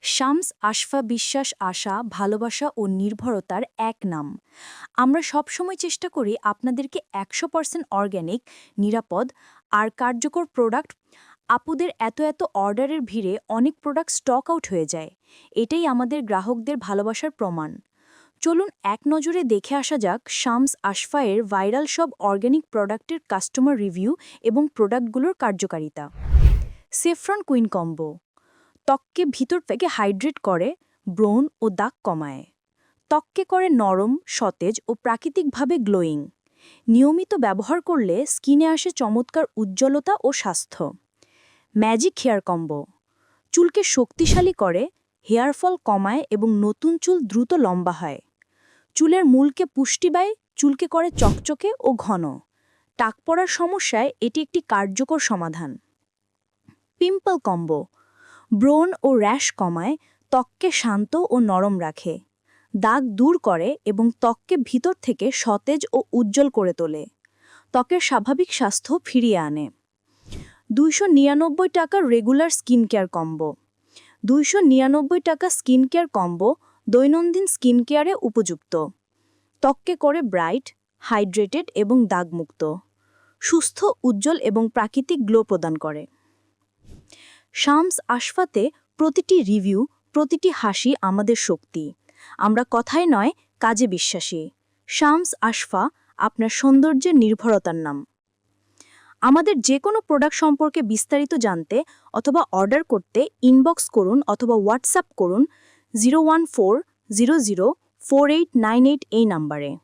শামস আশফা বিশ্বাস আশা ভালোবাসা ও নির্ভরতার এক নাম। আমরা সবসময় চেষ্টা করি আপনাদেরকে 100% অর্গ্যানিক, নিরাপদ আর কার্যকর প্রোডাক্ট। আপুদের এত অর্ডারের ভিড়ে অনেক প্রোডাক্ট স্টক আউট হয়ে যায়। এটাই আমাদের গ্রাহকদের ভালোবাসার প্রমাণ। চলুন এক নজরে দেখে আসা যাক শামস আশফায়ের ভাইরাল সব অর্গ্যানিক প্রোডাক্টের কাস্টমার রিভিউ এবং প্রোডাক্টগুলোর কার্যকারিতা। সেফরন কুইন কম্বো ত্বককে ভিতর থেকে হাইড্রেট করে, ব্রণ ও দাগ কমায়। ত্বককে করে নরম, সতেজ ও প্রাকৃতিকভাবে গ্লোয়িং। নিয়মিত ব্যবহার করলে স্কিনে আসে চমৎকার উজ্জ্বলতা ও স্বাস্থ্য। ম্যাজিক হেয়ার কম্বো চুলকে শক্তিশালী করে, হেয়ার ফল কমায় এবং নতুন চুল দ্রুত লম্বা হয়। চুলের মূলকে পুষ্টি পায়, চুলকে করে চকচকে ও ঘন। টাক পড়ার সমস্যায় এটি একটি কার্যকর সমাধান। পিম্পল কম্বো ব্রণ ও র্যাশ কমায়, ত্বককে শান্ত ও নরম রাখে। দাগ দূর করে এবং ত্বককে ভিতর থেকে সতেজ ও উজ্জ্বল করে তোলে। ত্বকের স্বাভাবিক স্বাস্থ্য ফিরিয়ে আনে। 299 টাকা রেগুলার স্কিন কেয়ার কম্বো 299 টাকা স্কিন কেয়ার কম্বো দৈনন্দিন স্কিন কেয়ারে উপযুক্ত। ত্বককে করে ব্রাইট, হাইড্রেটেড এবং দাগমুক্ত। সুস্থ, উজ্জ্বল এবং প্রাকৃতিক গ্লো প্রদান করে। শামস আশফাতে প্রতিটি রিভিউ, প্রতিটি হাসি আমাদের শক্তি। আমরা কথায় নয়, কাজে বিশ্বাসী। শামস আশফা, আপনার সৌন্দর্যের নির্ভরতার নাম। আমাদের যে কোনো প্রোডাক্ট সম্পর্কে বিস্তারিত জানতে অথবা অর্ডার করতে ইনবক্স করুন অথবা হোয়াটসঅ্যাপ করুন 014004898 এই নাম্বারে।